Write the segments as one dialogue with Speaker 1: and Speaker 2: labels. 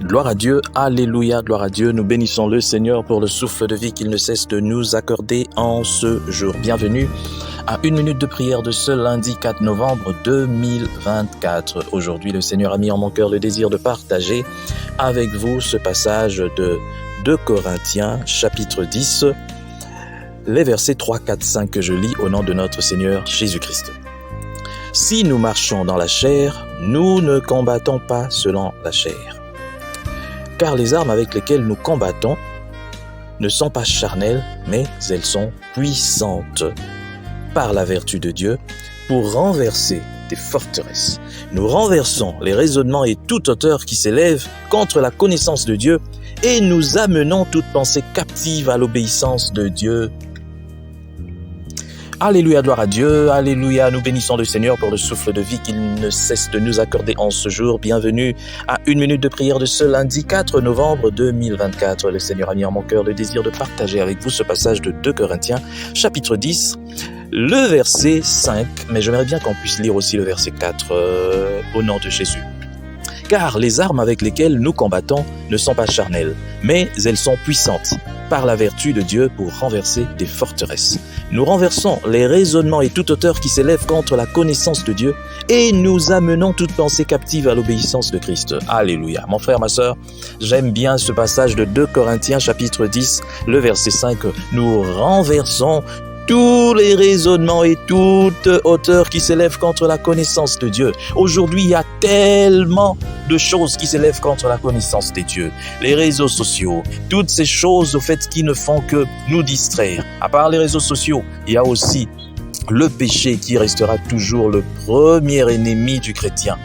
Speaker 1: Gloire à Dieu, alléluia, gloire à Dieu. Nous bénissons le Seigneur pour le souffle de vie qu'il ne cesse de nous accorder en ce jour. Bienvenue à 1 minute de prière de ce lundi 4 novembre 2024. Aujourd'hui, le Seigneur a mis en mon cœur le désir de partager avec vous ce passage de 2 Corinthiens, chapitre 10, les versets 3, 4, 5 que je lis au nom de notre Seigneur Jésus-Christ. Si nous marchons dans la chair, nous ne combattons pas selon la chair. Car les armes avec lesquelles nous combattons ne sont pas charnelles, mais elles sont puissantes par la vertu de Dieu pour renverser des forteresses. Nous renversons les raisonnements et toute hauteur qui s'élève contre la connaissance de Dieu et nous amenons toute pensée captive à l'obéissance de Dieu. Alléluia, gloire à Dieu, alléluia, nous bénissons le Seigneur pour le souffle de vie qu'il ne cesse de nous accorder en ce jour. Bienvenue à 1 minute de prière de ce lundi 4 novembre 2024. Le Seigneur a mis en mon cœur le désir de partager avec vous ce passage de 2 Corinthiens, chapitre 10, le verset 5, mais j'aimerais bien qu'on puisse lire aussi le verset 4 au nom de Jésus. Car les armes avec lesquelles nous combattons ne sont pas charnelles, mais elles sont puissantes par la vertu de Dieu pour renverser des forteresses. Nous renversons les raisonnements et toute hauteur qui s'élève contre la connaissance de Dieu et nous amenons toute pensée captive à l'obéissance de Christ. Alléluia. Mon frère, ma sœur, j'aime bien ce passage de 2 Corinthiens chapitre 10, le verset 5. Nous renversons tous les raisonnements et toute hauteur qui s'élève contre la connaissance de Dieu. Aujourd'hui, il y a tellement de choses qui s'élèvent contre la connaissance des dieux. Les réseaux sociaux, toutes ces choses au fait qui ne font que nous distraire. À part les réseaux sociaux, il y a aussi le péché qui restera toujours le premier ennemi du chrétien.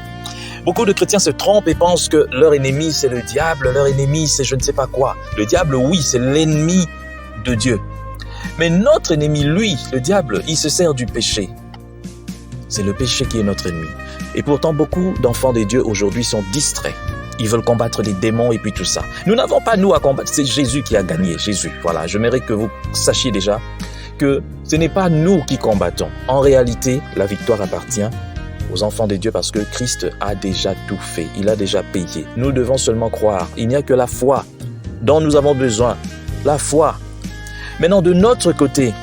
Speaker 1: Beaucoup de chrétiens se trompent et pensent que leur ennemi c'est le diable, leur ennemi c'est je ne sais pas quoi. Le diable, oui, c'est l'ennemi de Dieu. Mais notre ennemi, lui, le diable, il se sert du péché. C'est le péché qui est notre ennemi. Et pourtant, beaucoup d'enfants des dieux aujourd'hui sont distraits. Ils veulent combattre les démons et puis tout ça. Nous n'avons pas nous à combattre, c'est Jésus qui a gagné, Jésus. Voilà, j'aimerais que vous sachiez déjà que ce n'est pas nous qui combattons. En réalité, la victoire appartient aux enfants des dieux parce que Christ a déjà tout fait. Il a déjà payé. Nous devons seulement croire. Il n'y a que la foi dont nous avons besoin. La foi. Maintenant, de notre côté,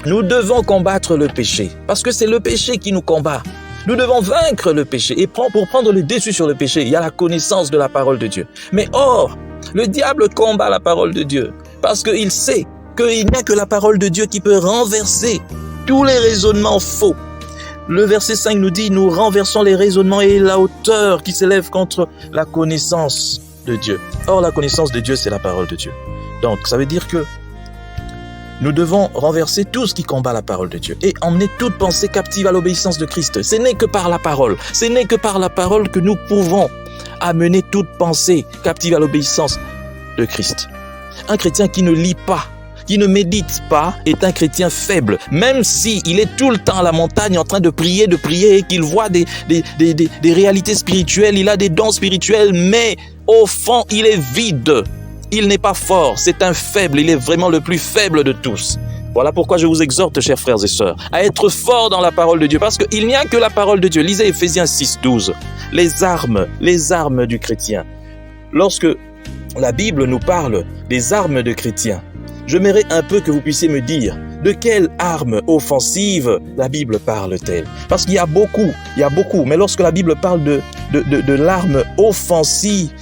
Speaker 1: nous devons combattre le péché, parce que c'est le péché qui nous combat. Nous devons vaincre le péché, et pour prendre le dessus sur le péché, il y a la connaissance de la parole de Dieu. Mais or, le diable combat la parole de Dieu, parce qu'il sait qu'il n'y a que la parole de Dieu qui peut renverser tous les raisonnements faux. Le verset 5 nous dit, nous renversons les raisonnements et la hauteur qui s'élève contre la connaissance de Dieu. Or, la connaissance de Dieu, c'est la parole de Dieu. Donc, ça veut dire que nous devons renverser tout ce qui combat la parole de Dieu et emmener toute pensée captive à l'obéissance de Christ. Ce n'est que par la parole. Ce n'est que par la parole que nous pouvons amener toute pensée captive à l'obéissance de Christ. Un chrétien qui ne lit pas, qui ne médite pas, est un chrétien faible. Même s'il est tout le temps à la montagne en train de prier et qu'il voit des réalités spirituelles, il a des dons spirituels, mais au fond, il est vide. Il n'est pas fort, c'est un faible, il est vraiment le plus faible de tous. Voilà pourquoi je vous exhorte, chers frères et sœurs, à être forts dans la parole de Dieu, parce qu'il n'y a que la parole de Dieu. Lisez Ephésiens 6, 12, les armes du chrétien. Lorsque la Bible nous parle des armes de chrétien, j'aimerais un peu que vous puissiez me dire de quelle arme offensive la Bible parle-t-elle. Parce qu'il y a beaucoup, mais lorsque la Bible parle de l'arme offensive,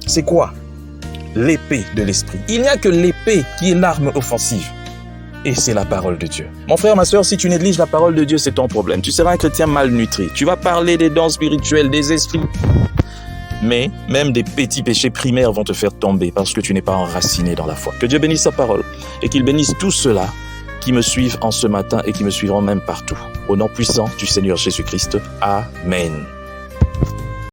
Speaker 1: c'est quoi ? L'épée de l'esprit. Il n'y a que l'épée qui est l'arme offensive. Et c'est la parole de Dieu. Mon frère, ma sœur, si tu négliges la parole de Dieu, c'est ton problème. Tu seras un chrétien malnutri. Tu vas parler des dons spirituels, des esprits. Mais même des petits péchés primaires vont te faire tomber parce que tu n'es pas enraciné dans la foi. Que Dieu bénisse sa parole et qu'il bénisse tous ceux-là qui me suivent en ce matin et qui me suivront même partout. Au nom puissant du Seigneur Jésus-Christ. Amen.